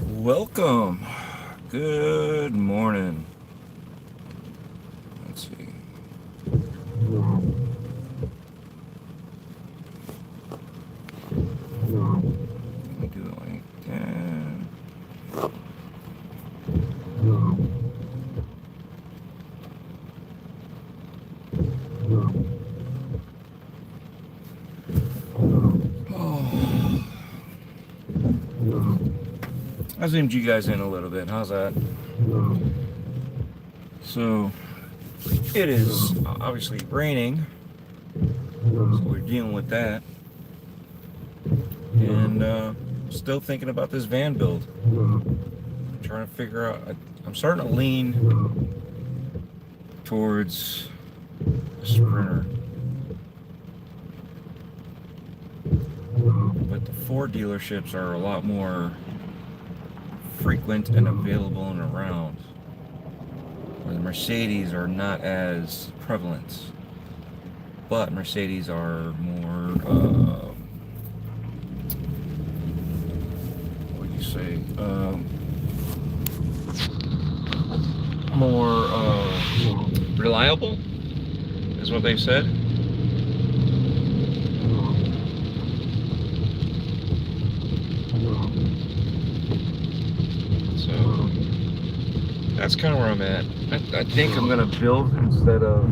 Welcome. Good morning. Let's see. Let me do it like that. Oh. I zoomed you guys in a little bit. How's that? So, it is obviously raining, so we're dealing with that. And still thinking about this van build. I'm trying to figure out. I'm starting to lean towards a Sprinter. But the Ford dealerships are a lot more frequent and available and around, where the Mercedes are not as prevalent. But Mercedes are more, what do you say, more reliable, is what they've said. So that's kind of where I'm at. I think I'm gonna build instead of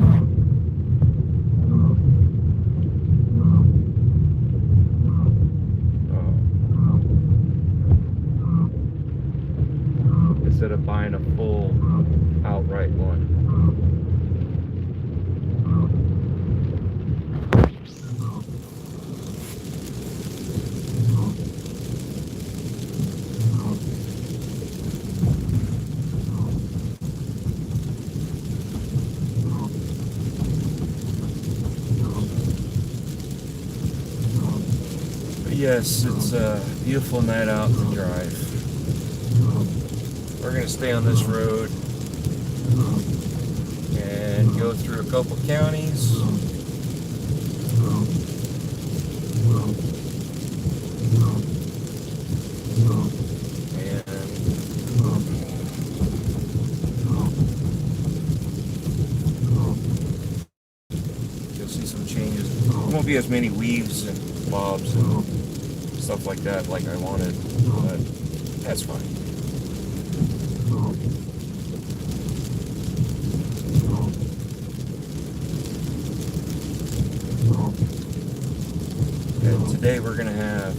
buying a full outright one. But yes, it's a beautiful night out to drive. We're going to stay on this road and go through a couple counties. And you'll see some changes. There won't be as many weaves and bobs and stuff like that like I wanted, but that's fine. And today we're gonna have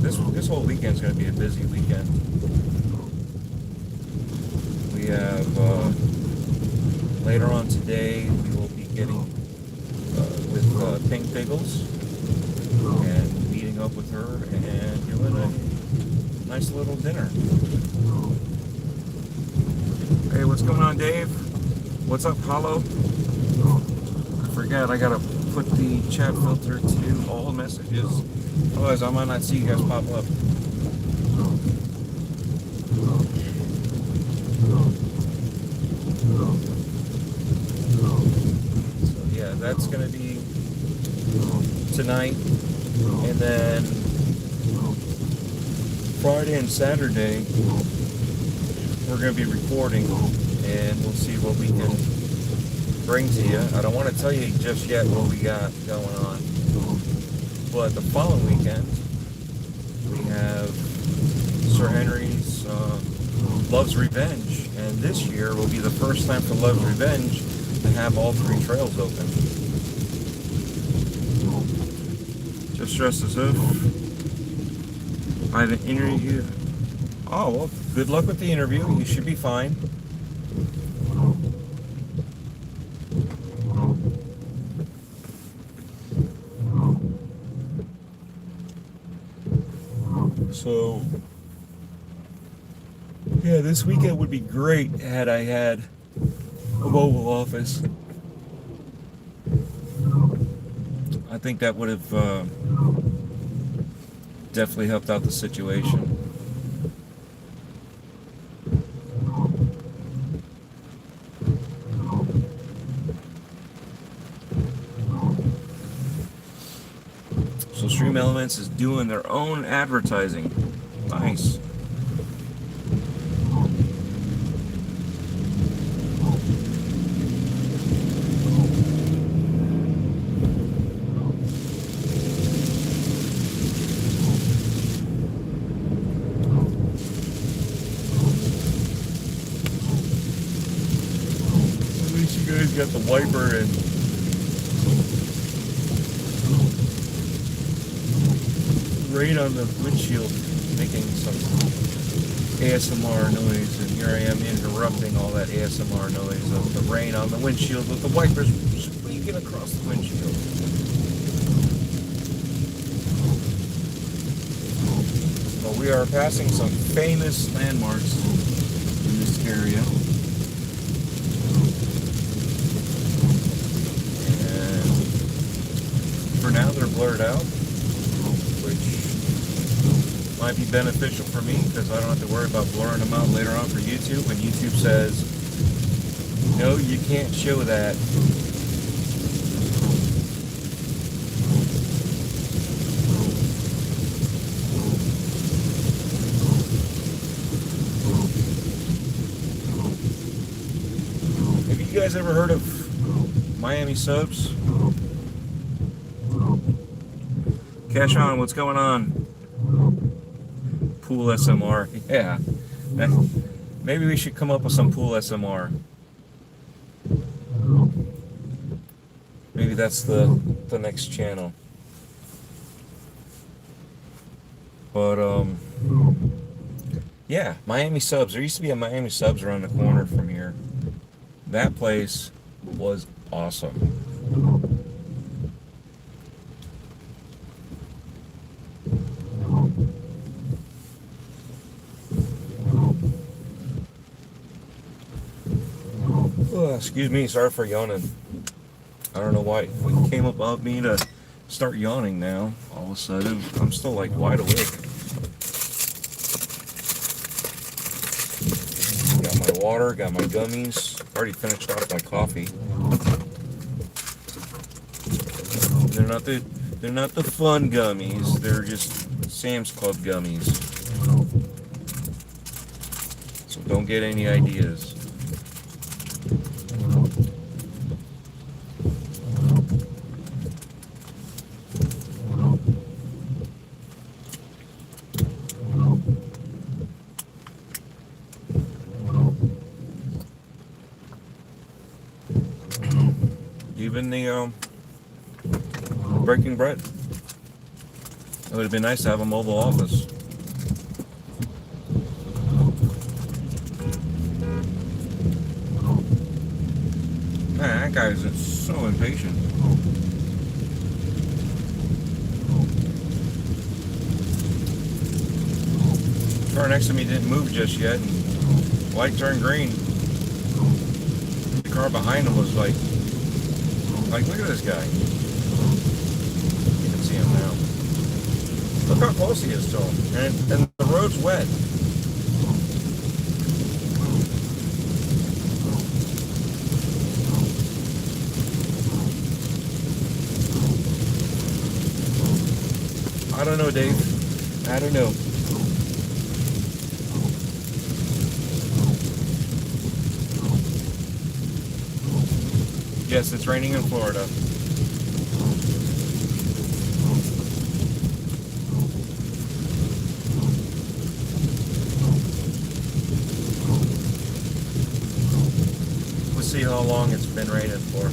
this whole weekend's gonna be a busy weekend. We have later on today we will be getting with Pink Pickles and meeting up with her and doing a nice little dinner. Hey, what's going on, Dave? What's up, Hollow? I forget, I gotta put the chat filter to all messages. Otherwise, I might not see you guys pop up. So yeah, that's gonna be tonight, and then Friday and Saturday we're gonna be recording, and we'll see what we can bring to you. I don't want to tell you just yet what we got going on, but the following weekend we have Sir Henry's Love's Revenge, and this year will be the first time for Love's Revenge to have all three trails open. Just dressed as if I had an interview. Oh, well, good luck with the interview. You should be fine. So, yeah, this weekend would be great had I had a mobile office. I think that would have definitely helped out the situation. So Stream Elements is doing their own advertising. Nice. At least you guys got the wiper and rain on the windshield making some ASMR noise, and here I am interrupting all that ASMR noise of the rain on the windshield with the wipers squeaking across the windshield. Well, we are passing some famous landmarks in this area. And for now they're blurred out, which might be beneficial for me because I don't have to worry about blurring them out later on for YouTube when YouTube says, no, you can't show that. Have you guys ever heard of Miami subs? Cash on, what's going on? Pool SMR, yeah. Maybe we should come up with some pool SMR. Maybe that's the next channel. But yeah, Miami subs. There used to be a Miami subs around the corner from here. That place was awesome. Oh, excuse me, sorry for yawning. I don't know why it came above me to start yawning now. All of a sudden, I'm still like wide awake. Got my water, got my gummies. Already finished off my coffee. They're not the fun gummies. They're just Sam's Club gummies. So don't get any ideas. Even the Breaking Bread. It would have been nice to have a mobile office. Man, that guy is so impatient. Car next to me didn't move just yet, and light turned green. The car behind him was like, look at this guy. You can see him now. Look how close he is to him. And the road's wet. I don't know, Dave. I don't know. Yes, it's raining in Florida. We'll see how long it's been raining for.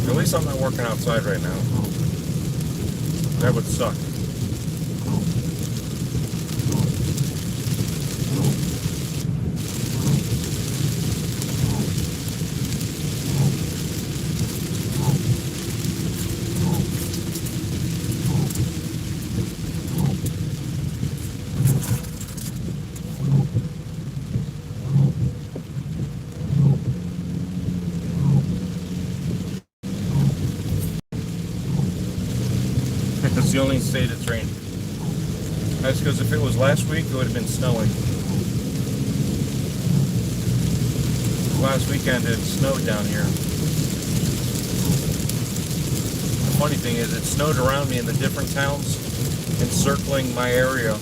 At least I'm not working outside right now. That would suck. It's the only state it's raining. That's because if it was last week, it would have been snowing. Last weekend it snowed down here. The funny thing is, it snowed around me in the different towns encircling my area.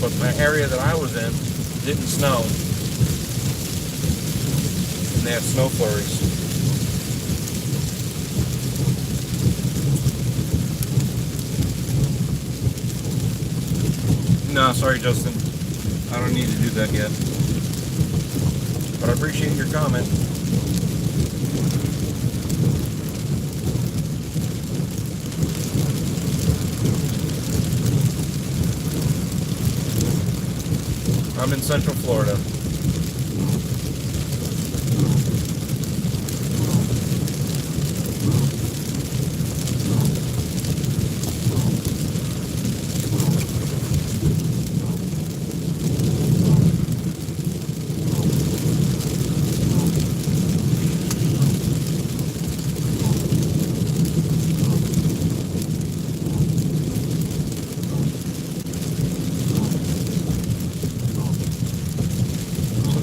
But my area that I was in didn't snow. And they had snow flurries. No, sorry, Justin. I don't need to do that yet. But I appreciate your comment. I'm in Central Florida.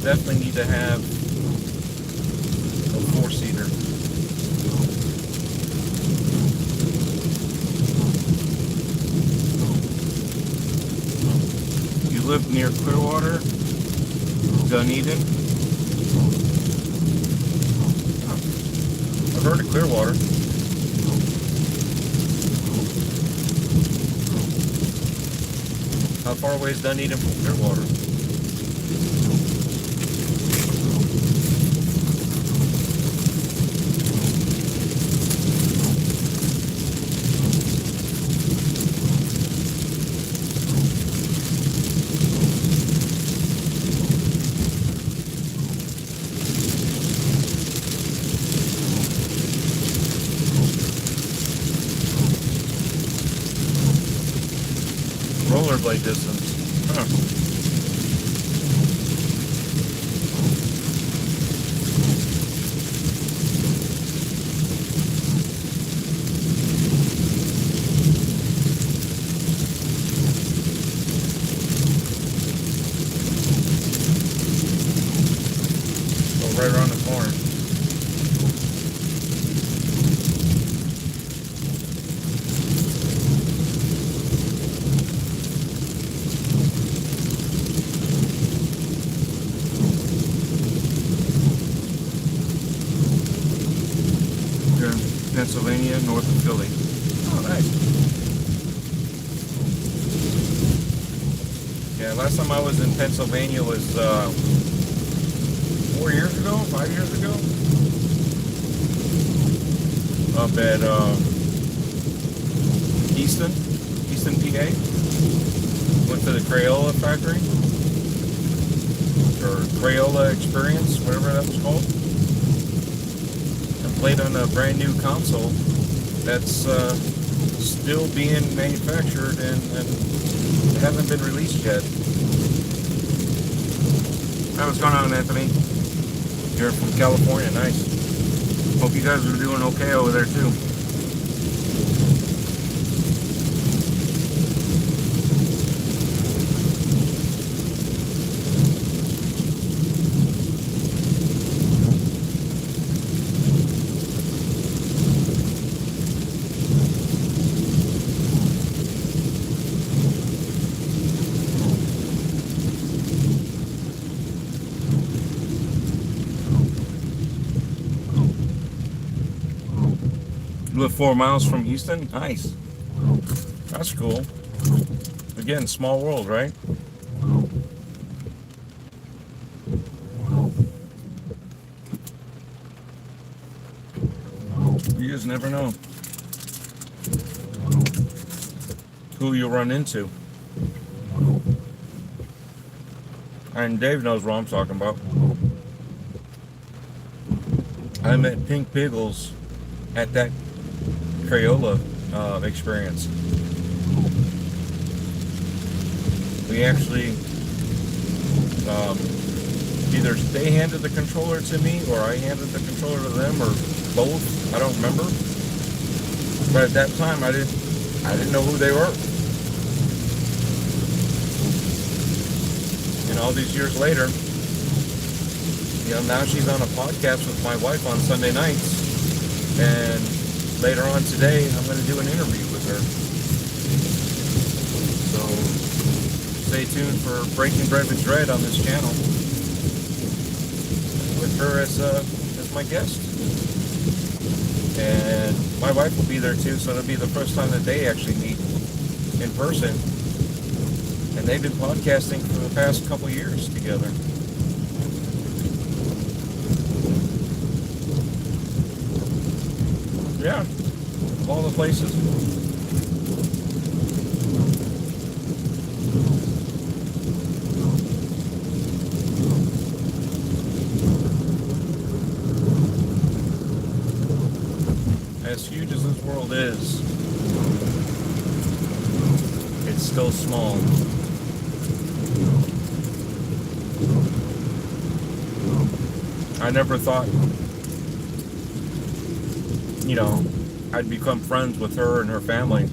Definitely need to have a 4-seater. You live near Clearwater, Dunedin? I've heard of Clearwater. How far away is Dunedin from Clearwater? Rollerblade distance. Huh. Go right around the corner. Pennsylvania, north of Philly. Oh, nice. Yeah, last time I was in Pennsylvania was 4 years ago, 5 years ago. Up at Easton, PA. Went to the Crayola factory, or Crayola Experience, whatever that was called. Played on a brand new console that's still being manufactured and haven't been released yet. Hey, what's going on, Anthony? You're from California, nice. Hope you guys are doing okay over there too. Live 4 miles from Houston? Nice. That's cool. Again, small world, right? You just never know who you'll run into. And Dave knows what I'm talking about. I met Pink Piggles at that Crayola experience. We actually either they handed the controller to me or I handed the controller to them, or both. I don't remember. But at that time, I didn't know who they were. all these years later, now she's on a podcast with my wife on Sunday nights, and later on today, I'm going to do an interview with her. So stay tuned for Breaking Bread with Dread on this channel, with her as my guest. And my wife will be there too, so it'll be the first time that they actually meet in person. And they've been podcasting for the past couple years together. Yeah, of all the places. As huge as this world is, it's still small. I never thought, I'd become friends with her and her family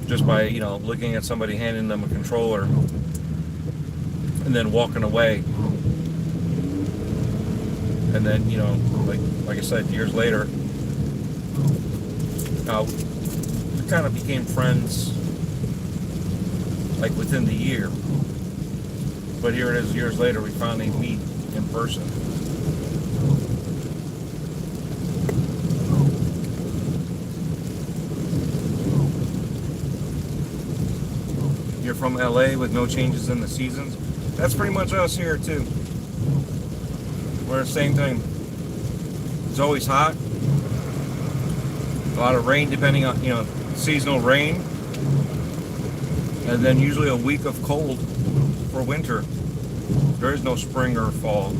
just by, looking at somebody handing them a controller and then walking away. And then, like I said, years later, we kind of became friends, like within the year. But here it is, years later, we finally meet in person. You're from LA with no changes in the seasons. That's pretty much us here too. We're the same thing. It's always hot. A lot of rain, depending on, seasonal rain. And then usually a week of cold for winter. There is no spring or fall.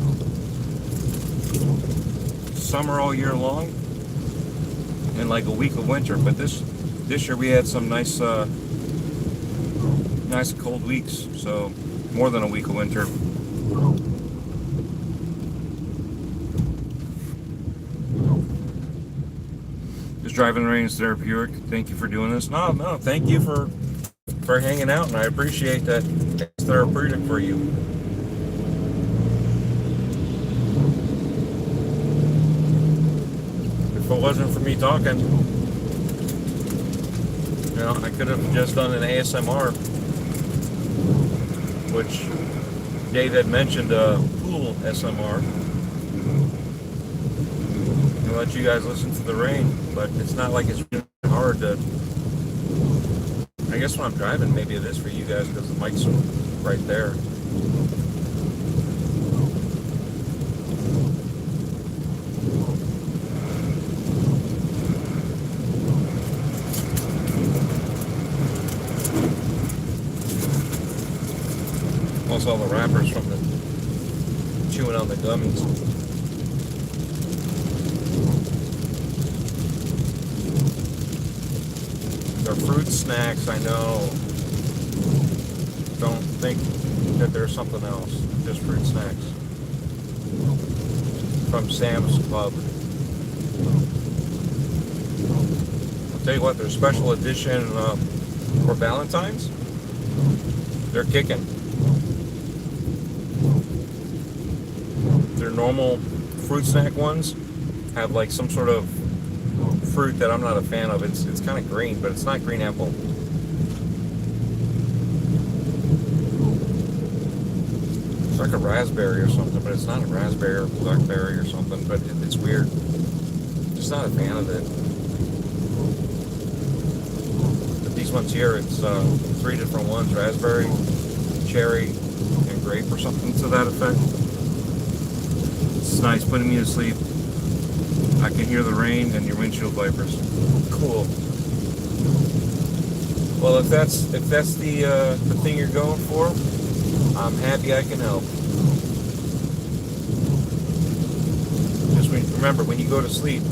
Summer all year long, and like a week of winter. But this year we had some nice cold weeks. So more than a week of winter. Just driving the rain is therapeutic. Thank you for doing this. No, thank you for hanging out, and I appreciate that. It's therapeutic for you. If it wasn't for me talking, I could have just done an ASMR, which Dave had mentioned, pool SMR. And let you guys listen to the rain, but it's not like it's really hard to. I guess when I'm driving, maybe it is for you guys because the mic's right there. Also, all the wrappers from the chewing on the gummies. They're fruit snacks, I know. Don't think that there's something else. Just fruit snacks. From Sam's Club. I'll tell you what, their special edition for Valentine's, they're kicking. Their normal fruit snack ones have like some sort of fruit that I'm not a fan of. It's kind of green, but it's not green apple. It's like a raspberry or something, but it's not a raspberry or blackberry or something, but it's weird. Just not a fan of it. But these ones here, it's 3 different ones: raspberry, cherry, and grape or something to that effect. It's nice, putting me to sleep. I can hear the rain and your windshield wipers. Cool. Well, if that's the thing you're going for, I'm happy I can help. Just remember, when you go to sleep,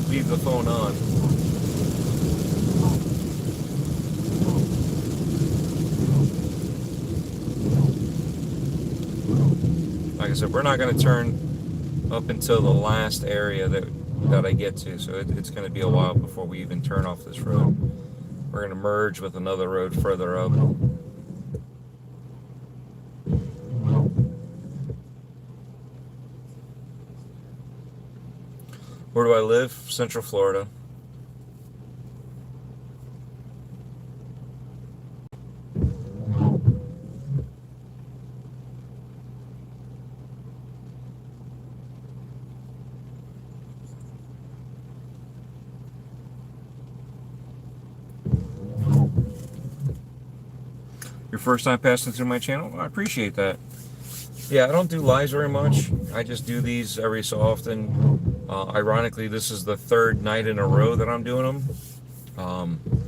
leave the phone on. Like I said, we're not going to turn up until the last area that I get to, so it's going to be a while before we even turn off this road. We're going to merge with another road further up. Where do I live? Central Florida. Your first time passing through my channel? I appreciate that. Yeah, I don't do lives very much. I just do these every so often. Ironically, this is the third night in a row that I'm doing them.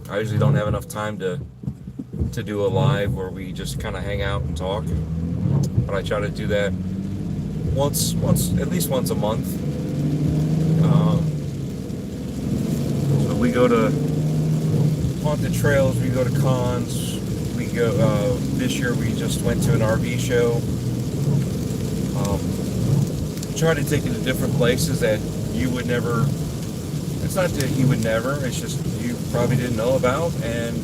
I usually don't have enough time to do a live where we just kind of hang out and talk. But I try to do that at least once a month. So we go to haunted trails, we go to cons, we go, this year we just went to an RV show. Try to take it to different places that you would never, it's not that you would never, it's just you probably didn't know about, and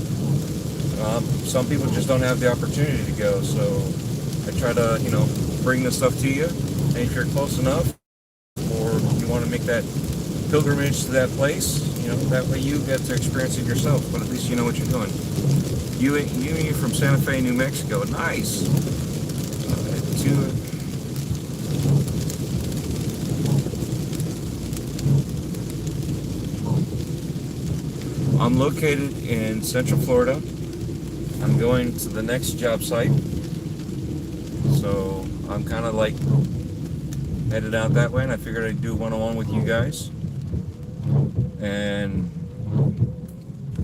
some people just don't have the opportunity to go, so I try to, bring this stuff to you, and if you're close enough, or you want to make that pilgrimage to that place, that way you get to experience it yourself, but at least you know what you're doing. You're from Santa Fe, New Mexico. Nice. I'm located in Central Florida. I'm going to the next job site. So I'm kind of like headed out that way, and I figured I'd do one-on-one with you guys. And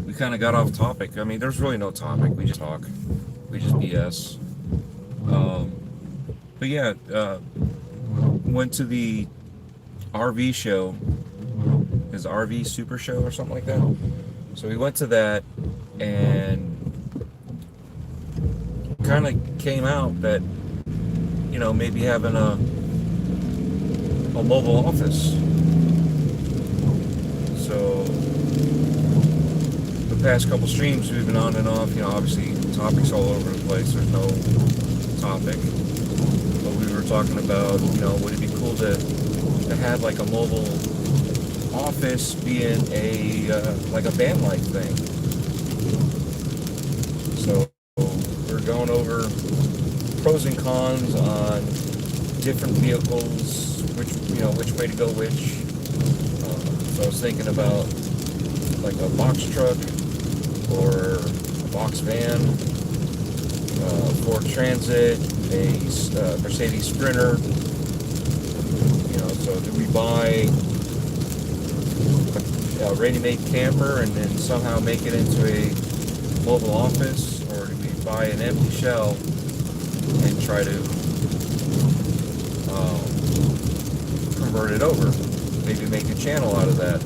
we kind of got off topic. I mean, there's really no topic. We just talk. We just BS. But yeah, went to the RV show. Is RV Super Show or something like that? So we went to that, and kind of came out that, maybe having a mobile office. So the past couple streams we've been on and off, obviously topics all over the place. There's no topic. But we were talking about, would it be cool to have like a mobile office being like a van life thing. So we're going over pros and cons on different vehicles, which way to go which. So I was thinking about like a box truck or a box van, Ford Transit, a Mercedes Sprinter. So do we buy a ready-made camper and then somehow make it into a mobile office, or do we buy an empty shell and try to convert it over, maybe make a channel out of that?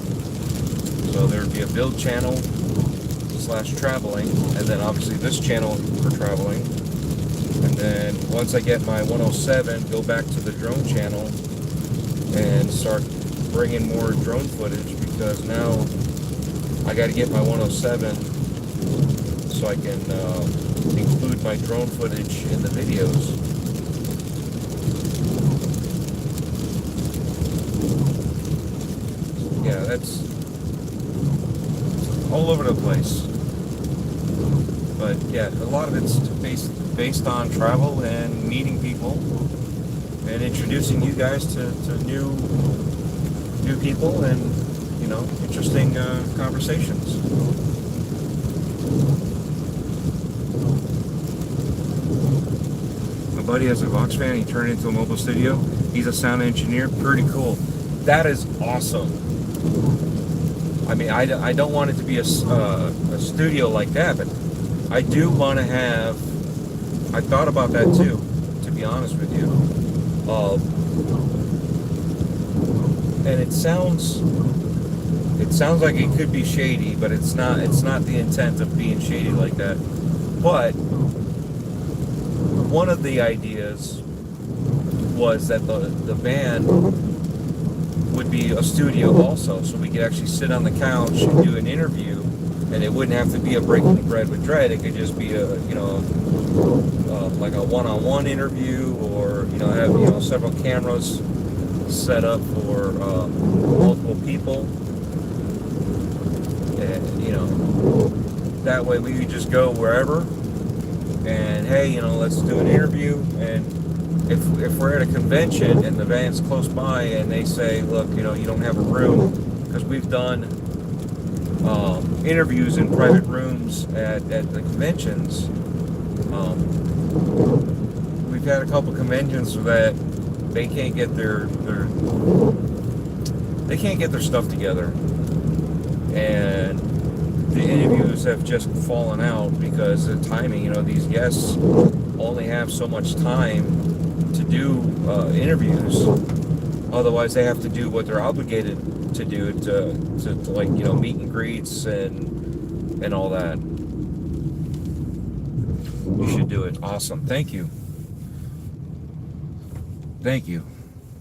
So there would be a build channel / traveling, and then obviously this channel for traveling, and then once I get my 107, go back to the drone channel and start bringing more drone footage, because now I got to get my 107 so I can include my drone footage in the videos. Yeah, that's all over the place. But yeah, a lot of it's based on travel and meeting people and introducing you guys to new people and interesting conversations. My buddy has a Vox van. He turned it into a mobile studio. He's a sound engineer. Pretty cool. That is awesome. I mean, I don't want it to be a studio like that, but I do want to have. I thought about that too, to be honest with you. And it sounds like it could be shady, but it's not the intent of being shady like that. But one of the ideas was that the van would be a studio also, so we could actually sit on the couch and do an interview, and it wouldn't have to be a Breaking Bread with Dread. It could just be a like a one-on-one interview, or have several cameras set up for multiple people, and that way we could just go wherever, and hey, let's do an interview. And if we're at a convention and the van's close by and they say, look, you don't have a room, because we've done interviews in private rooms at the conventions. We've had a couple conventions that they can't get their stuff together, and the interviews have just fallen out because of timing. These guests only have so much time to do interviews. Otherwise, they have to do what they're obligated to do to like meet and greets and all that. You should do it. Awesome. Thank you. Thank you.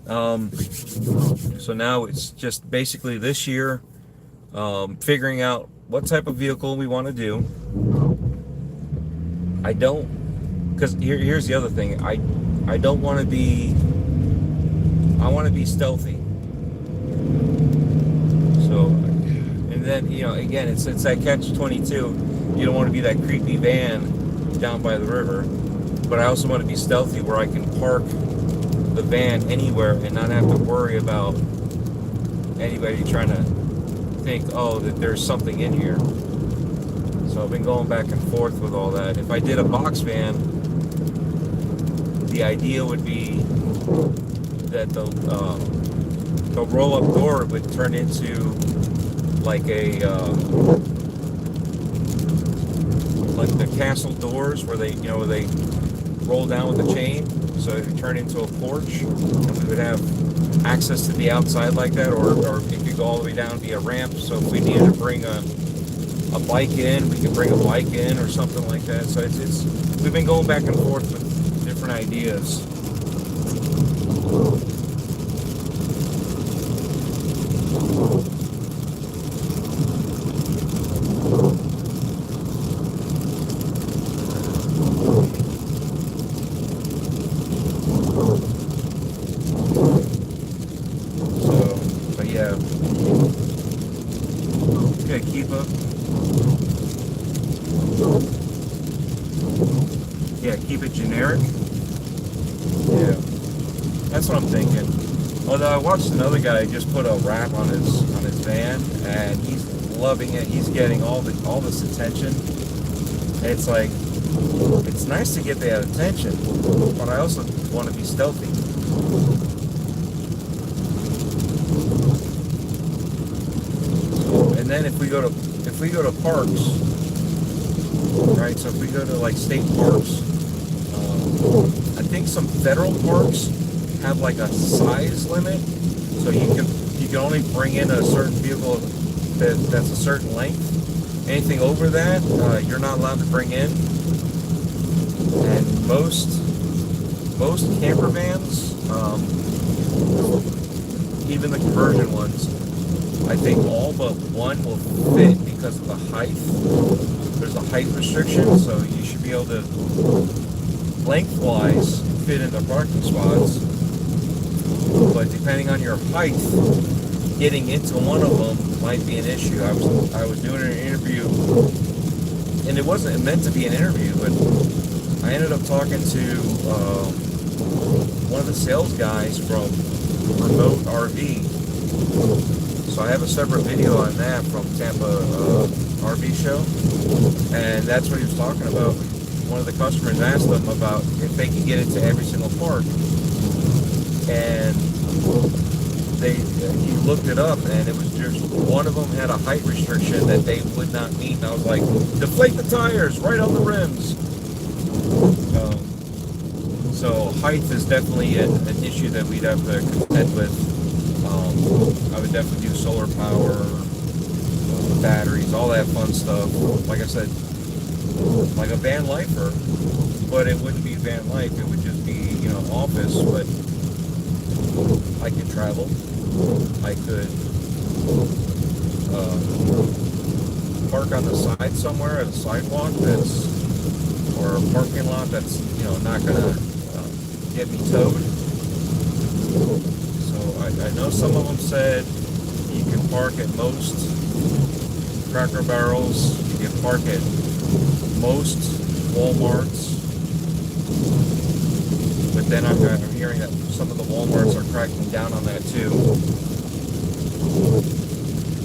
So now it's just basically this year, figuring out what type of vehicle we want to do. Because here's the other thing. I don't want to be. I want to be stealthy. So, and then again, it's that catch-22. You don't want to be that creepy van down by the river, but I also want to be stealthy where I can park the van anywhere and not have to worry about anybody trying to think, oh, that there's something in here. So I've been going back and forth with all that. If I did a box van, the idea would be that the roll-up door would turn into like like the castle doors where they roll down with the chain, so it would turn into a porch, and we would have access to the outside like that, or it could go all the way down via ramp. So if we needed to bring a bike in, we could bring a bike in or something like that. So it's we've been going back and forth with different ideas. Keep it generic. Yeah, that's what I'm thinking. Although I watched another guy just put a wrap on his van, and he's loving it. He's getting all this attention. It's like, it's nice to get that attention, but I also want to be stealthy. And then if we go to parks, right? So if we go to like state parks, I think some federal parks have like a size limit, so you can only bring in a certain vehicle that's a certain length. Anything over that, you're not allowed to bring in. And most camper vans, even the conversion ones, I think all but one will fit because of the height. There's a height restriction, so you should be able to lengthwise fit in the parking spots, but depending on your height, getting into one of them might be an issue. I was doing an interview, and it wasn't meant to be an interview, but I ended up talking to one of the sales guys from Remote RV. So I have a separate video on that from Tampa RV show, and that's what he was talking about. One of the customers asked them about if they can get into every single park, and he looked it up, and it was just one of them had a height restriction that they would not meet, and I was like, deflate the tires right on the rims. So height is definitely an issue that we'd have to contend with. I would definitely do solar power, batteries, all that fun stuff. Like I said, like a van lifer, but it wouldn't be van life. It would just be, office. But I could travel. I could park on the side somewhere at a sidewalk or a parking lot that's, not gonna get me towed. So I I know some of them said you can park at most Cracker Barrels, you can park at most Walmarts, but then I'm hearing that some of the Walmarts are cracking down on that too.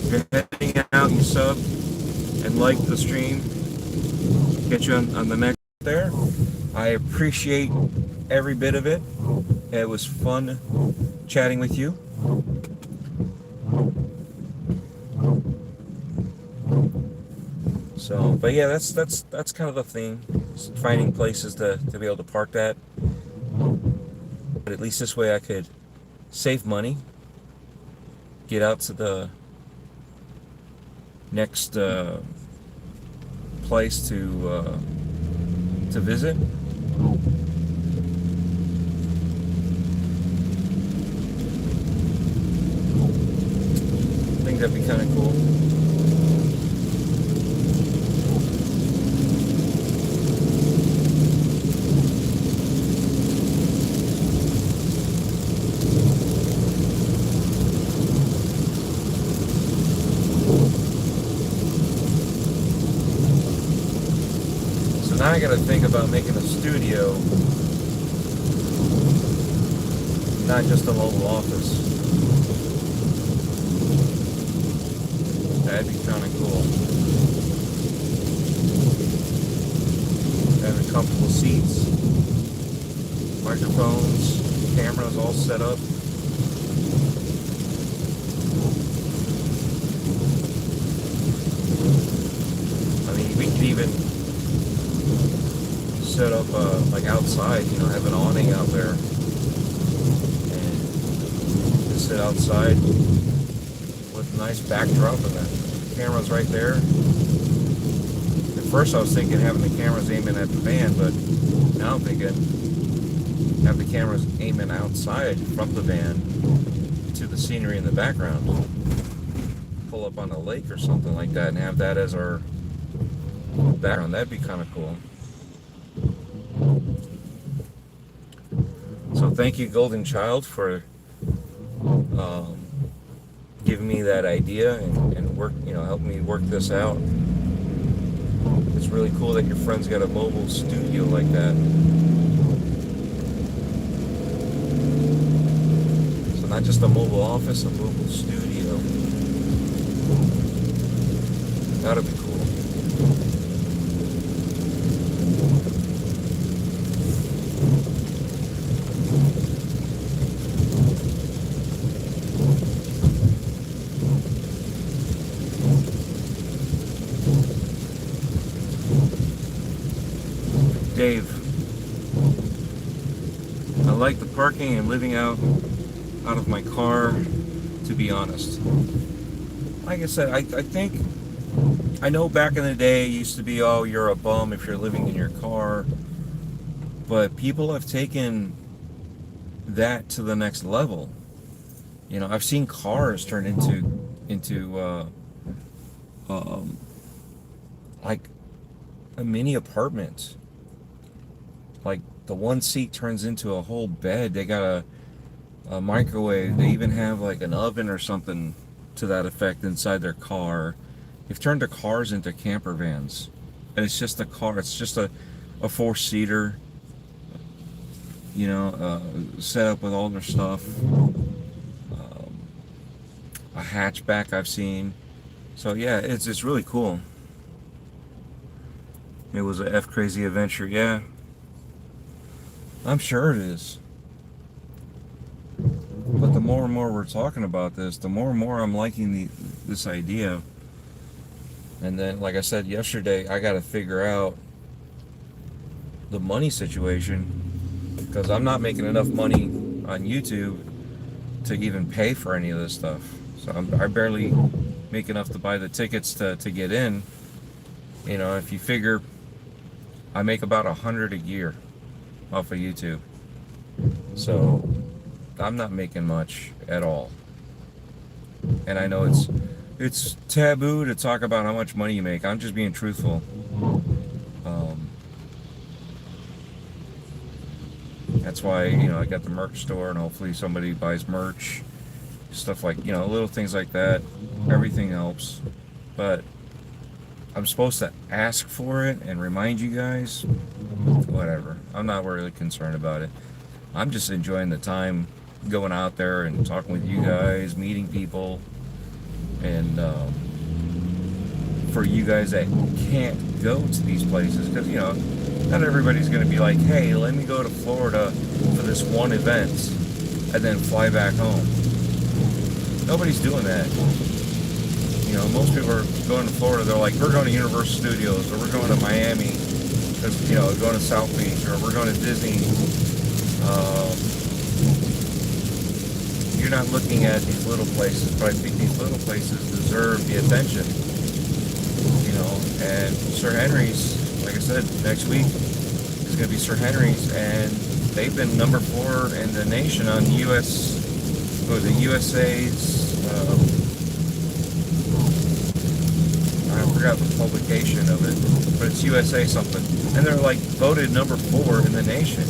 If you're heading out, you sub and like the stream, get you on the next there. I appreciate every bit of it. It was fun chatting with you. So, but yeah, that's kind of the thing, finding places to be able to park that. But at least this way I could save money, get out to the next place to visit. I think that'd be kind of cool. Now I gotta think about making a studio, not just a mobile office. That'd be kind of cool. Having comfortable seats, microphones, cameras all set up. I mean, we could even set up like outside, you know, have an awning out there and just sit outside with a nice backdrop and the camera's right there. At first I was thinking having the cameras aiming at the van, but now I'm thinking have the cameras aiming outside from the van to the scenery in the background. Pull up on a lake or something like that and have that as our background. That'd be kind of cool. So thank you, Golden Child, for giving me that idea and work, you know, help me work this out. It's really cool that your friend's got a mobile studio like that. So not just a mobile office, a mobile studio. That'll be cool. Dave, I like the parking and living out of my car, to be honest. Like I said, I think, I know back in the day it used to be, oh, you're a bum if you're living in your car, but people have taken that to the next level. You know, I've seen cars turn into like a mini apartment. Like the one seat turns into a whole bed. They got a microwave. They even have like an oven or something to that effect inside their car. They've turned their cars into camper vans, and it's just a car. It's just a four-seater, you know, set up with all their stuff. A hatchback I've seen. So yeah, it's really cool. It was a F crazy adventure, yeah. I'm sure it is. But the more and more we're talking about this, the more and more I'm liking this idea. And then, like I said yesterday, I got to figure out the money situation, because I'm not making enough money on YouTube to even pay for any of this stuff. So I barely make enough to buy the tickets to get in. You know, if you figure I make about $100 a year off of YouTube, so I'm not making much at all. And I know it's taboo to talk about how much money you make. I'm just being truthful. That's why, you know, I got the merch store, and hopefully somebody buys merch. stuff like, you know, little things like that. Everything helps, but I'm supposed to ask for it and remind you guys. Whatever. I'm not really concerned about it. I'm just enjoying the time going out there and talking with you guys, meeting people, and for you guys that can't go to these places, because, you know, not everybody's going to be like, hey, let me go to Florida for this one event and then fly back home. Nobody's doing that. You know, most people are going to Florida, they're like, we're going to Universal Studios, or we're going to Miami, because, you know, going to South Beach, or we're going to Disney. You're not looking at these little places, but I think these little places deserve the attention. You know, and Sir Henry's, like I said, next week is going to be Sir Henry's, and they've been number 4 in the nation on USA's, I forgot the publication of it, but it's USA something, and they're like voted number 4 in the nation.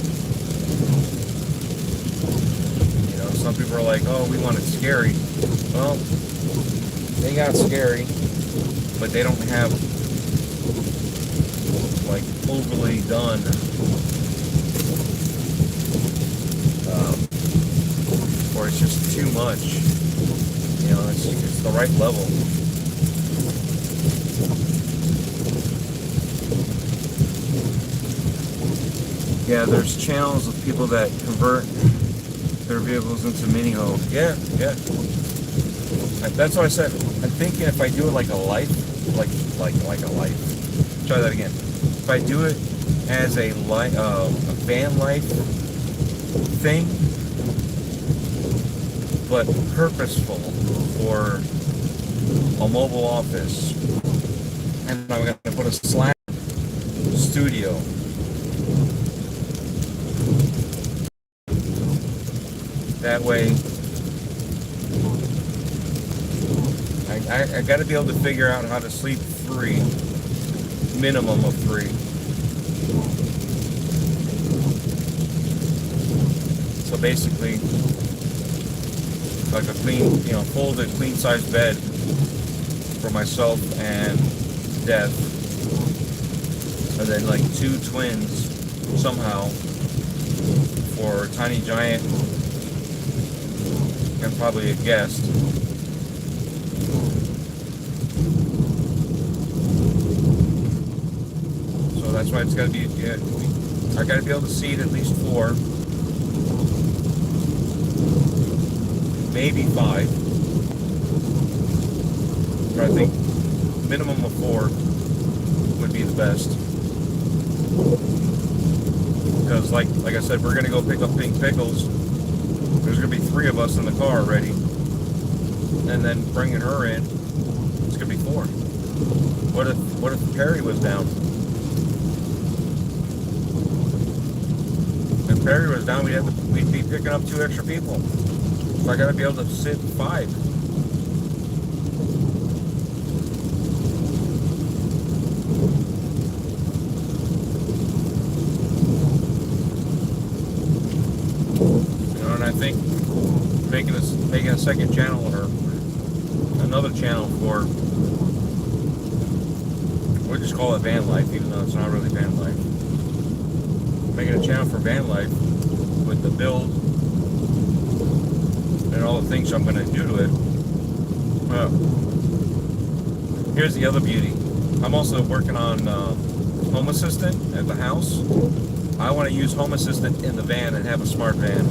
You know, some people are like, oh, we want it scary. Well, they got scary, but they don't have like overly done or it's just too much. You know, it's the right level. Yeah, there's channels of people that convert their vehicles into mini homes. Yeah. That's what I said. I'm thinking if I do it like a life, like a life. Try that again. If I do it as a van life thing, but purposeful for a mobile office, and I'm going to put a slash studio. That way, I got to be able to figure out how to sleep 3, minimum of 3. So basically, like a clean, you know, folded queen size bed for myself and Dev, and then like 2 twins somehow for Tiny Giant and probably a guest. So that's why it's got to be, I got to be able to seat at least 4, maybe 5, but I think minimum of 4 would be the best. Because like I said, we're going to go pick up Pink Pickles. There's going to be 3 of us in the car already. And then bringing her in, it's going to be 4. What if Perry was down? If Perry was down, we'd be picking up 2 extra people. So I got to be able to sit 5. I think making a second channel or another channel for, we'll just call it van life, even though it's not really van life. Making a channel for van life with the build and all the things I'm going to do to it. Here's the other beauty. I'm also working on Home Assistant at the house. I want to use Home Assistant in the van and have a smart van.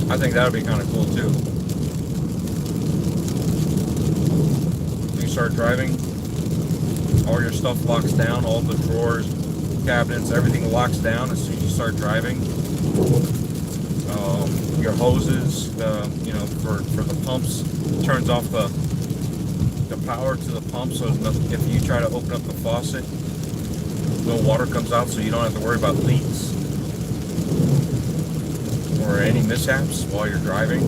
I think that would be kind of cool too. You start driving, all your stuff locks down, all the drawers, cabinets, everything locks down as soon as you start driving. Your hoses, you know, for the pumps, turns off the power to the pump, so if you try to open up the faucet, no water comes out, so you don't have to worry about leaks or any mishaps while you're driving.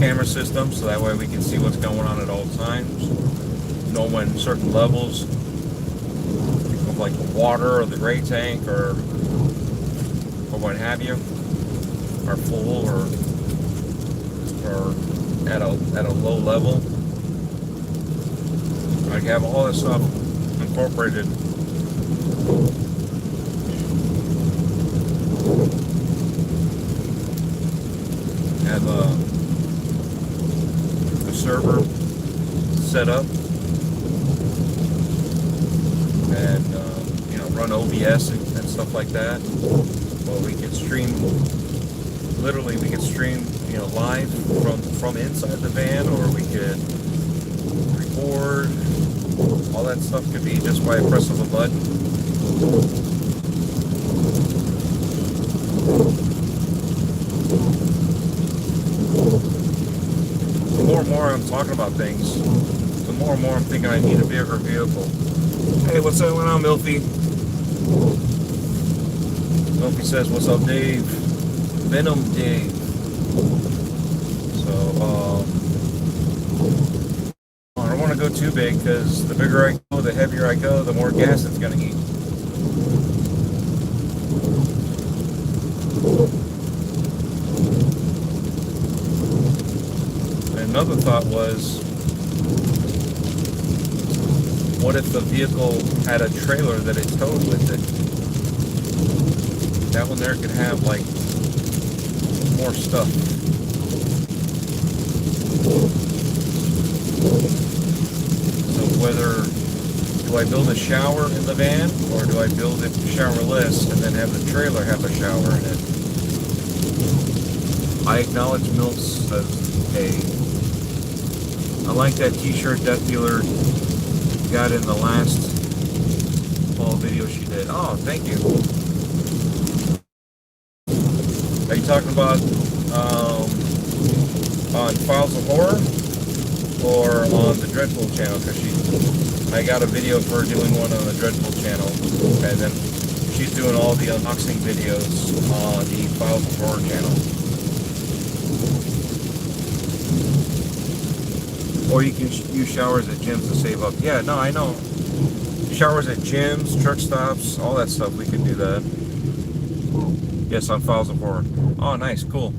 camera system, so that way we can see what's going on at all times. Know when certain levels of like the water or the gray tank or what have you are full or at a low level. I have all this stuff incorporated. Have a server set up and you know, run OBS and stuff like that. Well, we can stream. Literally, we can stream, you know, live from inside the van, or we could record. All that stuff could be just by a press of a button. The more and more I'm talking about things, the more and more I'm thinking I need a bigger vehicle. Hey, what's going on, Milfy? Milfy says, "What's up, Dave?" Venom Dave. So, I don't want to go too big, because the bigger I go, the heavier I go, the more gas it's going to eat. Another thought was, what if the vehicle had a trailer that it towed with it? That one there could have like more stuff. So whether, do I build a shower in the van, or do I build it showerless and then have the trailer have a shower in it? I acknowledge Milk says, hey, I like that t-shirt Death Dealer got in the last fall video she did. Oh, thank you. Are you talking about on Files of Horror or on the DREADPOOL channel? Because I got a video of her doing one on the DREADPOOL channel, and then she's doing all the unboxing videos on the Files of Horror channel. Or you can use showers at gyms to save up. Yeah, no, I know. Showers at gyms, truck stops, all that stuff, we can do that. Yes, on Files of Horror. Oh, nice, cool.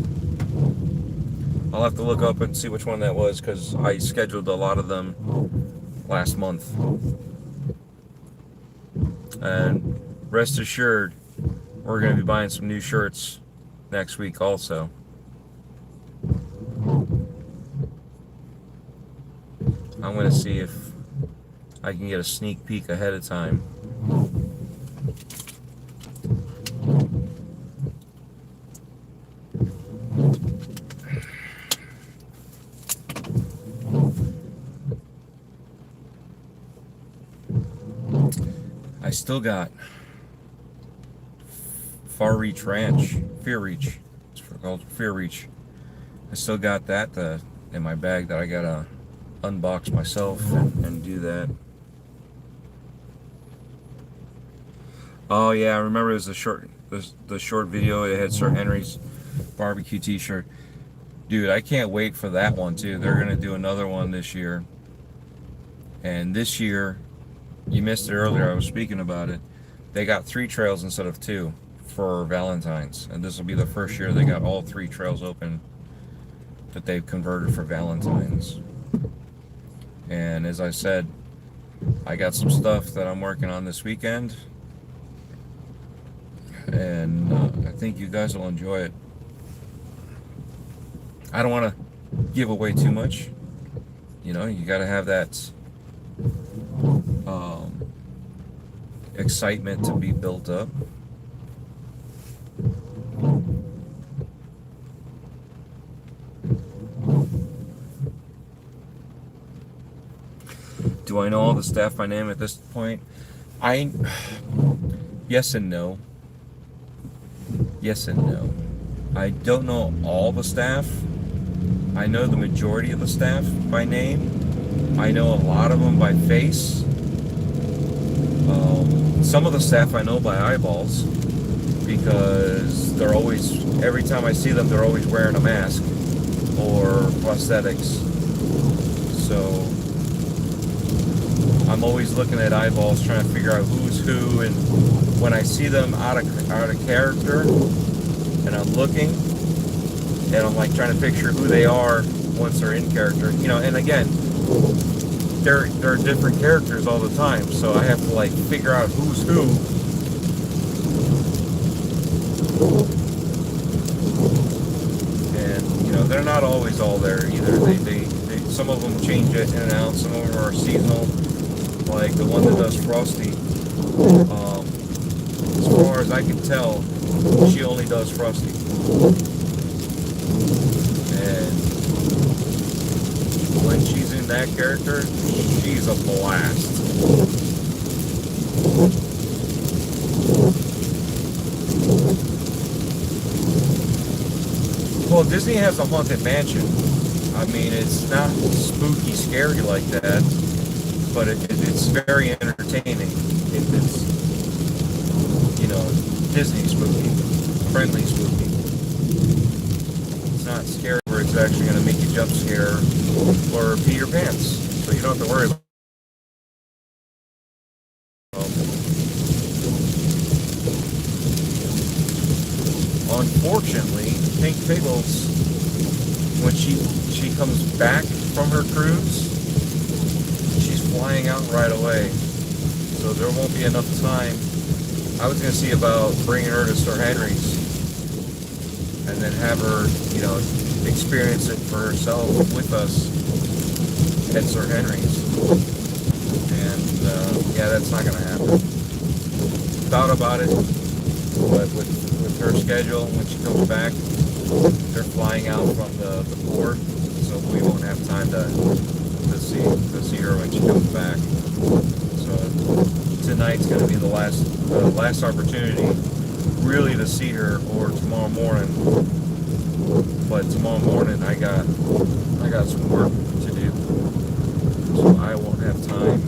I'll have to look up and see which one that was, because I scheduled a lot of them last month. And rest assured, we're going to be buying some new shirts next week also. I'm going to see if I can get a sneak peek ahead of time. I still got Fear Reach. It's called Fear Reach. I still got that in my bag that I gotta unbox myself and do that. Oh yeah, I remember it was the short video. It had Sir Henry's barbecue t-shirt. Dude, I can't wait for that one too. They're gonna do another one this year. And this year, you missed it earlier, I was speaking about it, they got 3 trails instead of 2 for Valentine's. And this will be the first year they got all 3 trails open that they've converted for Valentine's. And as I said, I got some stuff that I'm working on this weekend, and I think you guys will enjoy it. I don't want to give away too much. You know, you got to have that excitement to be built up. Do I know all the staff by name at this point? Yes and no. Yes and no. I don't know all the staff. I know the majority of the staff by name. I know a lot of them by face. Some of the staff I know by eyeballs, because they're always, every time I see them, they're always wearing a mask or prosthetics. So I'm always looking at eyeballs, trying to figure out who's who, and when I see them out of character, and I'm looking, and I'm like trying to picture who they are once they're in character, you know. And again, they're different characters all the time, so I have to like figure out who's who. And you know, they're not always all there either. They some of them change it in and out. Some of them are seasonal, like the one that does Frosty. As far as I can tell, she only does Frosty. And when she's in that character, she's a blast. Well, Disney has a haunted mansion. I mean, it's not spooky, scary like that, but it's very entertaining. It's, you know, Disney spooky, friendly spooky. It's not scary where it's actually going to make you jump scare or pee your pants, so you don't have to worry about it. Unfortunately, Pink Pickles, when she comes back from her cruise, she's flying out right away. So there won't be enough time. I was going to see about bringing her to Sir Henry's and then have her, you know, experience it for herself with us at Sir Henry's. And yeah, that's not going to happen. Thought about it, but with her schedule, when she comes back, they're flying out from the port, so we won't have time to see her when she comes back. So tonight's going to be the last opportunity really to see her, or tomorrow morning. But tomorrow morning I got some work to do, so I won't have time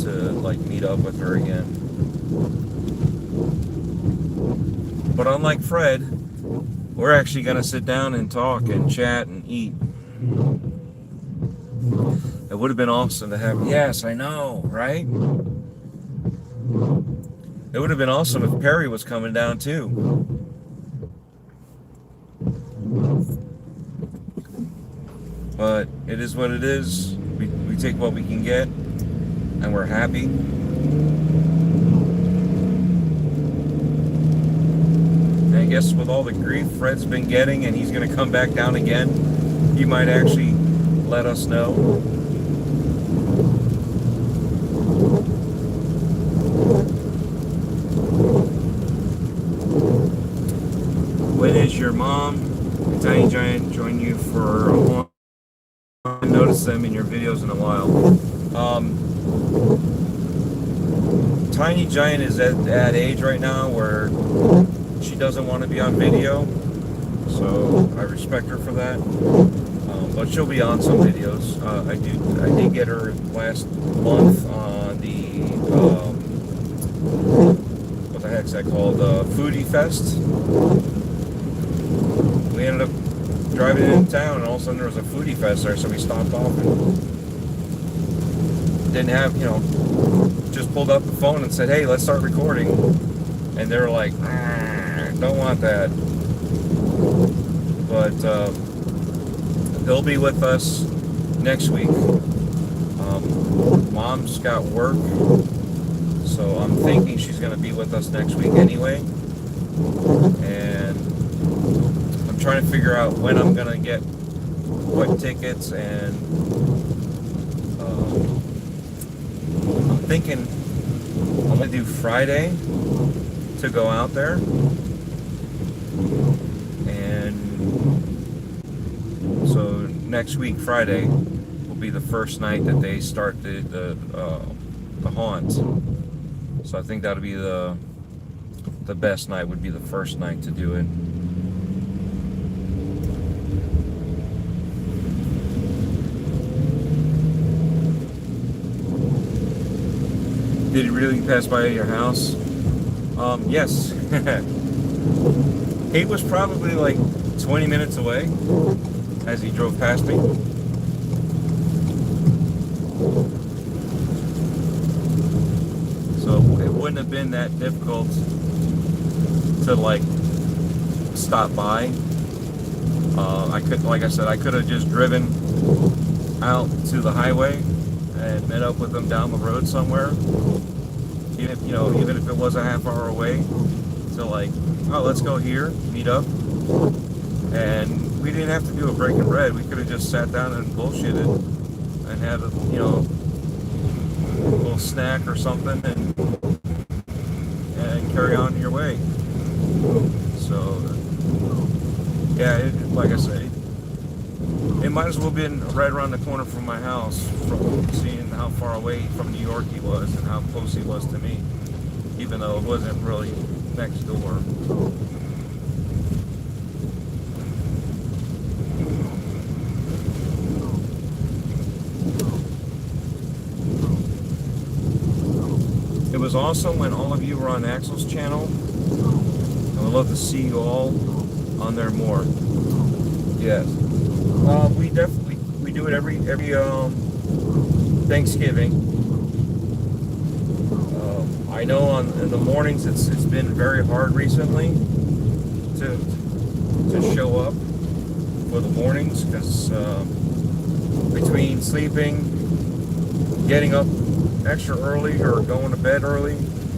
to like meet up with her again. But unlike Fred, we're actually going to sit down and talk and chat and eat. It would have been awesome to have... Yes, I know, right? It would have been awesome if Perry was coming down too. But it is what it is. We take what we can get, and we're happy. I guess with all the grief Fred's been getting, and he's going to come back down again, he might actually let us know. When is your mom and Tiny Giant join you for a long? I haven't noticed them in your videos in a while. Tiny Giant is at that age right now where she doesn't want to be on video, so I respect her for that. But she'll be on some videos. I did get her last month on the what the heck's that called? Foodie Fest. We ended up driving in town, and all of a sudden there was a Foodie Fest there, so we stopped off and didn't have, you know, just pulled up the phone and said, "Hey, let's start recording," and they were like, "Don't want that." But they'll be with us next week. Mom's got work, so I'm thinking she's going to be with us next week anyway. And I'm trying to figure out when I'm going to get what tickets, and I'm thinking I'm going to do Friday to go out there. And so next week, Friday, will be the first night that they start the haunt. So I think that'll be the best night, would be the first night to do it. Did it really pass by your house? Yes. He was probably like 20 minutes away as he drove past me. So it wouldn't have been that difficult to like stop by. I could, like I said, I could have just driven out to the highway and met up with him down the road somewhere. Even if, even if it was a half hour away, to like, oh, let's go here, meet up. And we didn't have to do a breaking bread. We could have just sat down and bullshitted and had a, little snack or something and carry on your way. So, yeah, like I say, it might as well have been right around the corner from my house, from seeing how far away from New York he was and how close he was to me, even though it wasn't really next door. It was awesome when all of you were on Axel's channel. I would love to see you all on there more. Yes. We do it every Thanksgiving. I know in the mornings it's been very hard recently to show up for the mornings, because between sleeping, getting up extra early or going to bed early,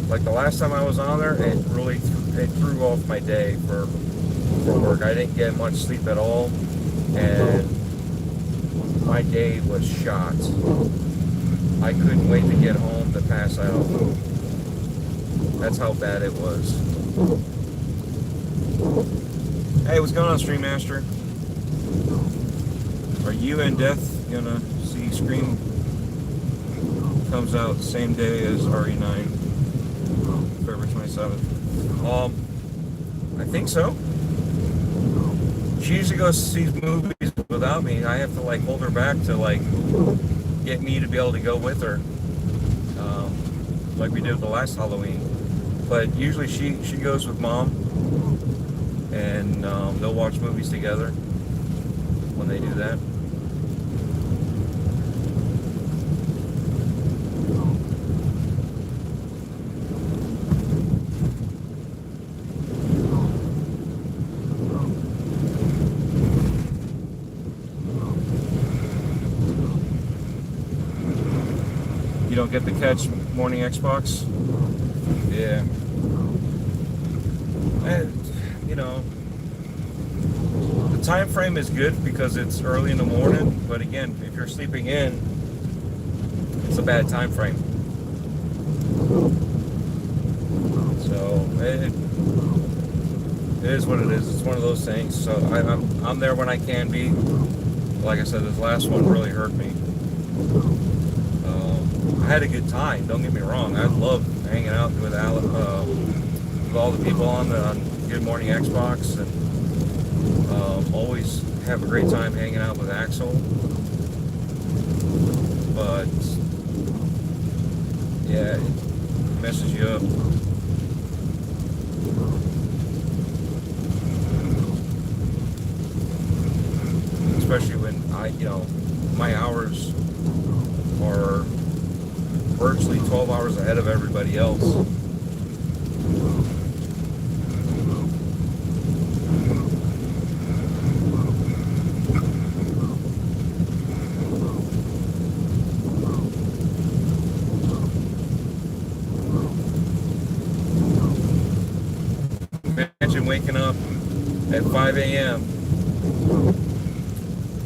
like the last time I was on there, it really threw off my day for work. I didn't get much sleep at all, and my day was shot. I couldn't wait to get home to pass out. That's how bad it was. Hey, what's going on, Stream Master? Are you and Death gonna see Scream comes out the same day as RE9, February 27th? I think so. She usually goes to see movies without me. I have to like hold her back to like get me to be able to go with her, like we did the last Halloween. But usually she goes with Mom, and they'll watch movies together when they do that. You don't get the catch morning Xbox? Yeah. And, the time frame is good because it's early in the morning, but again, if you're sleeping in, it's a bad time frame. So, it is what it is. It's one of those things. So, I'm there when I can be. Like I said, this last one really hurt me. I had a good time, don't get me wrong. I love hanging out with all the people on Good Morning Xbox, and always have a great time hanging out with Axel. But yeah, it messes you up. Especially when my hours are virtually 12 hours ahead of everybody else. Imagine waking up at 5 a.m.,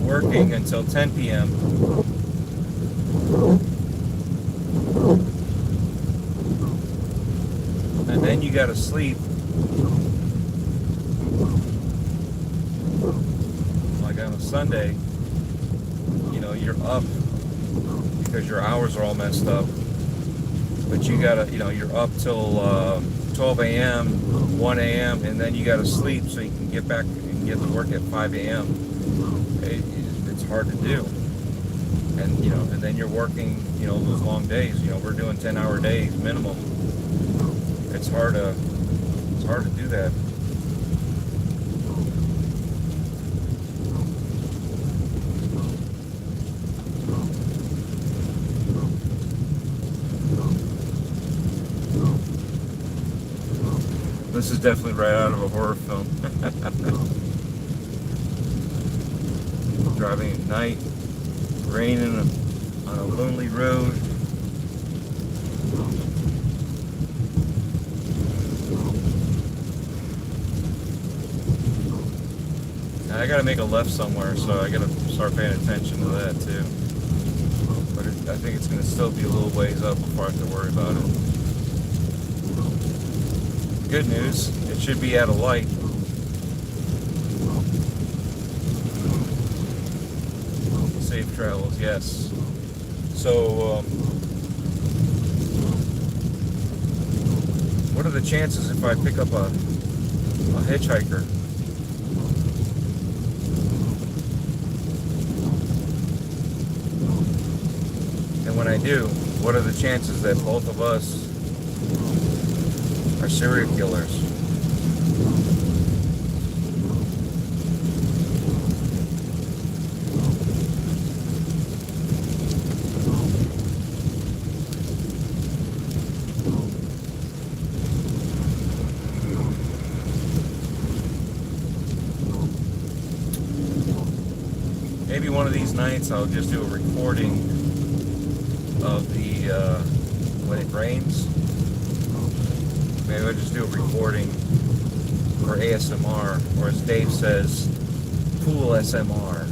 working until 10 p.m., and then you gotta sleep. Like on a Sunday, you're up because your hours are all messed up. But you gotta, you're up till 12 a.m., 1 a.m., and then you gotta sleep so you can get back and get to work at 5 a.m. It's hard to do. And, and then you're working, those long days. We're doing 10-hour days minimum. It's hard to do that. This is definitely right out of a horror film. Driving at night, raining on a lonely road. I gotta make a left somewhere, so I gotta start paying attention to that too. But I think it's gonna still be a little ways up before I have to worry about it. Good news, it should be at a light. Safe travels, yes. So, what are the chances if I pick up a hitchhiker? And when I do, what are the chances that both of us are serial killers? Maybe one of these nights I'll just do a recording of the when it rains. Maybe I'll just do a recording for ASMR, or as Dave says, pool SMR.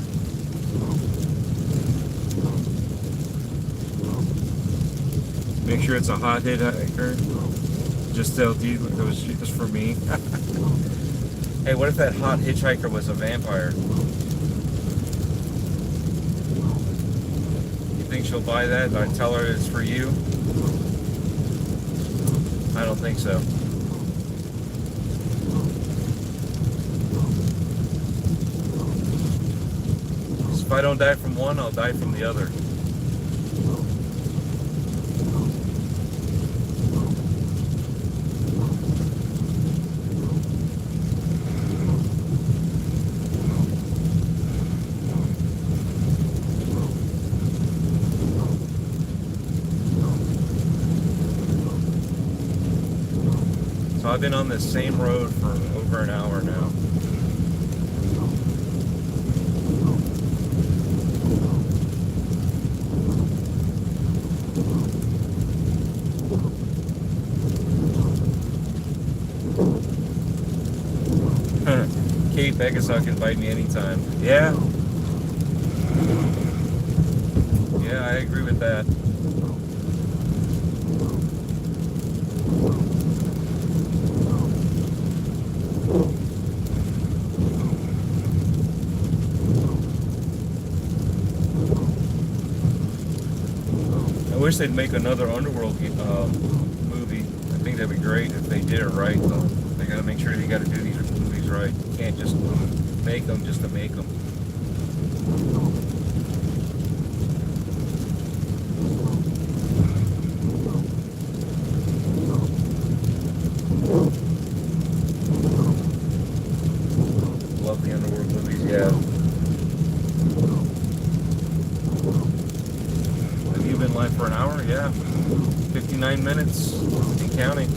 Make sure it's a hot hitchhiker. Just tell you it was just for me. Hey, what if that hot hitchhiker was a vampire? Think she'll buy that? I tell her it's for you? I don't think so. If I don't die from one, I'll die from the other. I've been on this same road for over an hour now. Kate Beckinsale can invite me anytime. Yeah. Yeah, I agree with that. I wish they'd make another Underworld movie. I think that'd be great if they did it right. They gotta make sure they gotta do these movies right. You can't just make them just to make them. Love the Underworld movies, yeah. Been live for an hour, yeah. 59 minutes and counting.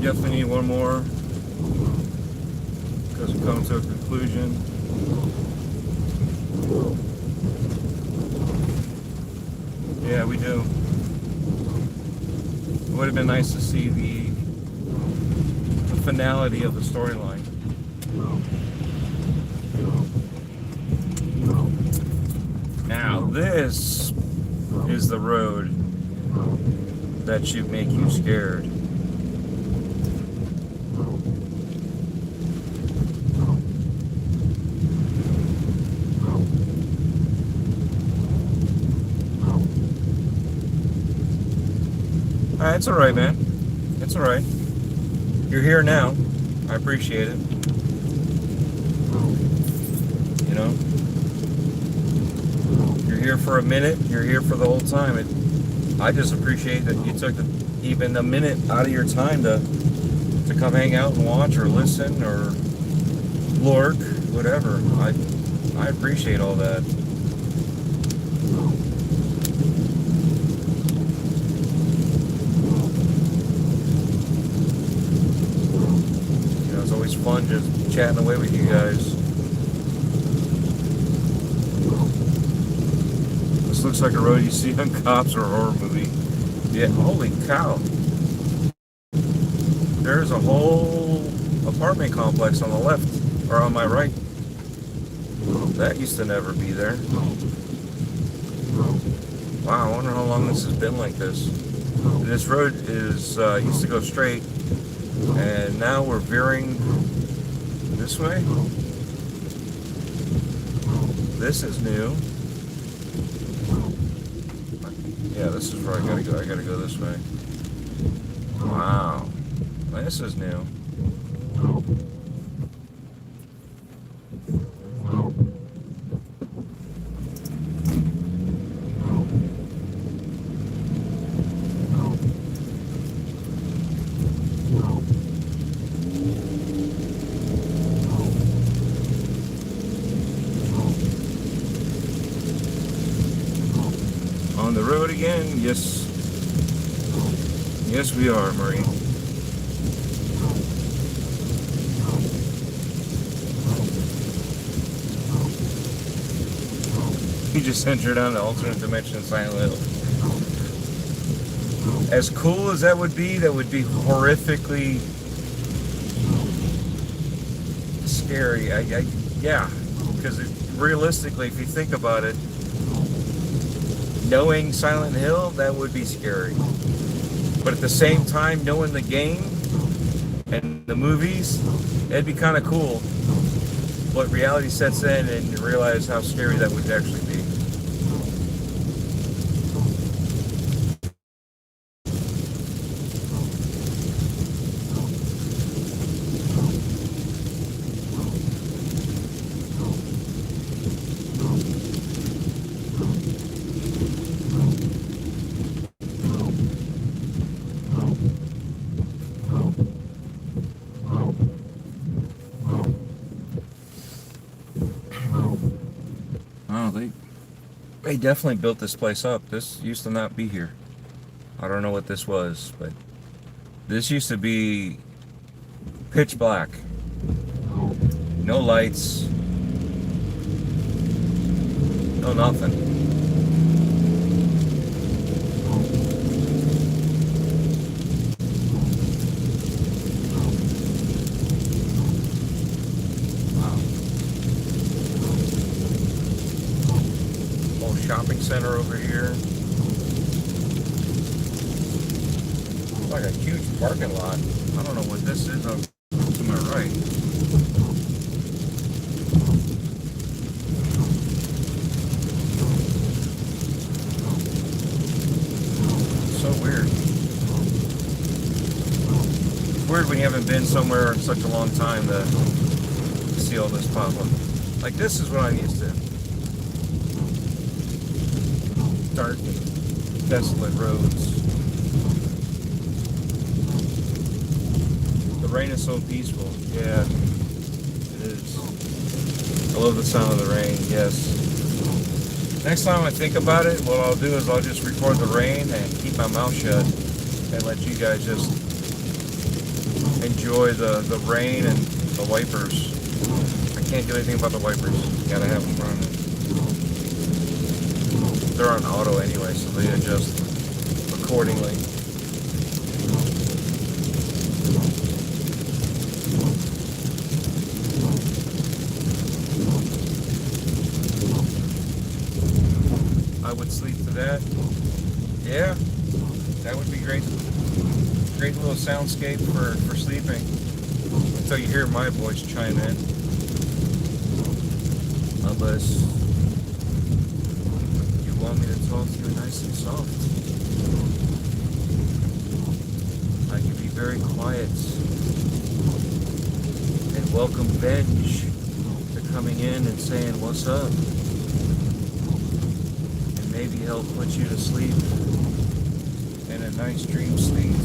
Definitely need one more because we come to a conclusion. Yeah, we do. It would have been nice to see the finality of the storyline. Now this is the road that should make you scared. It's all right, man. It's all right. You're here now. I appreciate it. You know, you're here for a minute. You're here for the whole time. I just appreciate that you took even a minute out of your time to come hang out and watch or listen or lurk, whatever. I appreciate all that. You know, it's always fun just chatting away with you guys. This looks like a road you see on Cops or a horror movie. Yeah, holy cow. There's a whole apartment complex on the left, or on my right. That used to never be there. Wow, I wonder how long this has been like this. This road is used to go straight, and now we're veering this way. This is new. Yeah, this is where I gotta go. I gotta go this way. Wow. This is new. On the road again? Yes. Yes, we are, Marie. You just sent her down to alternate dimension Silent Hill. As cool as that would be horrifically scary. Yeah, because realistically, if you think about it, knowing Silent Hill, that would be scary. But at the same time, knowing the game and the movies, it'd be kind of cool. But reality sets in and you realize how scary that would actually be. They definitely built this place up. This used to not be here. I don't know what this was, but this used to be pitch black. No lights. No nothing. Shopping center over here. It's like a huge parking lot. I don't know what this is on to my right. So weird. It's weird when you haven't been somewhere in such a long time to see all this pop up. Like this is what I'm used to. Dark, desolate roads. The rain is so peaceful. Yeah, it is. I love the sound of the rain, yes. Next time I think about it, what I'll do is I'll just record the rain and keep my mouth shut and let you guys just enjoy the rain and the wipers. I can't do anything about the wipers. Gotta have them running. They're on auto anyway, so they adjust accordingly. I would sleep to that. Yeah, that would be great. Great little soundscape for sleeping. Until you hear my voice chime in. Unless want me to talk to you nice and soft. very quiet and welcome Benj to coming in and saying what's up. And maybe he'll put you to sleep in a nice dream state.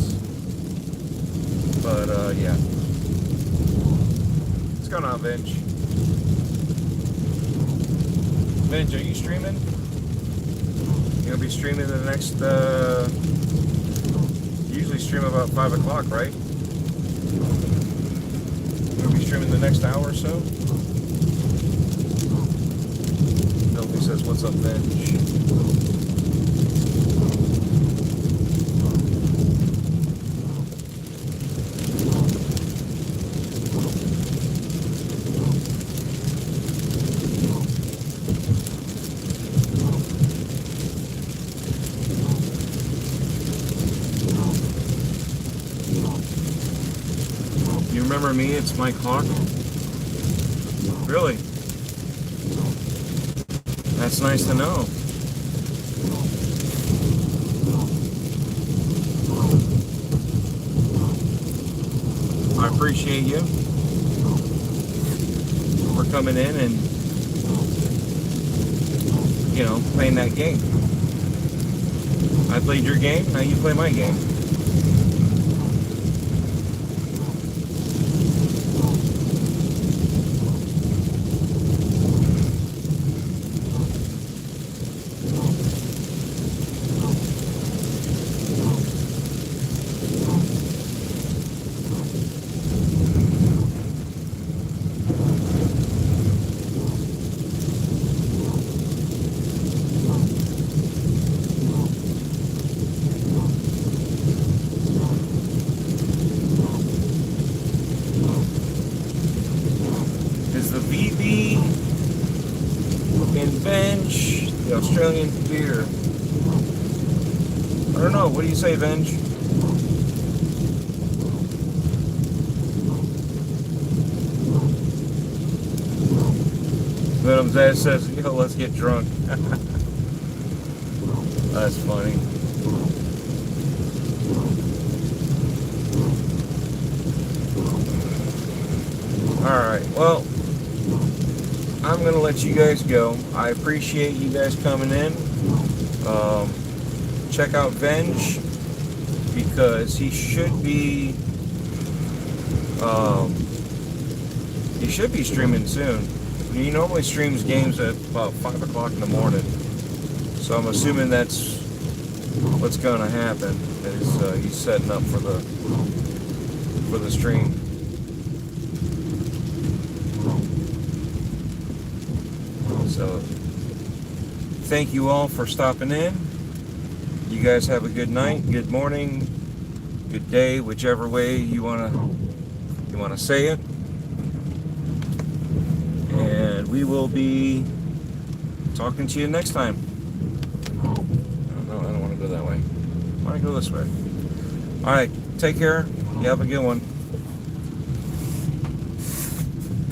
But yeah. What's going on, Benj? Benj, are you streaming? You're gonna be streaming the next you usually stream about 5 o'clock, right? You're gonna be streaming the next hour or so? Nobody says what's up, Benj. You remember me? It's Mike Hawk. Really? That's nice to know. I appreciate you for coming in and, you know, playing that game. I played your game, now you play my game. Is the VB in Benj the Australian beer? I don't know. What do you say, Benj? Venom's dad says, yo, let's get drunk. That's funny. Alright, well, I'm going to let you guys go. I appreciate you guys coming in. Check out Benj, because he should be streaming soon. He normally streams games at about 5 o'clock in the morning. So I'm assuming that's what's going to happen, is he's setting up for the stream. So, thank you all for stopping in. You guys have a good night, good morning, good day, whichever way you wanna say it. And we will be talking to you next time. No, I don't want to go that way. I want to go this way. All right, take care. You have a good one.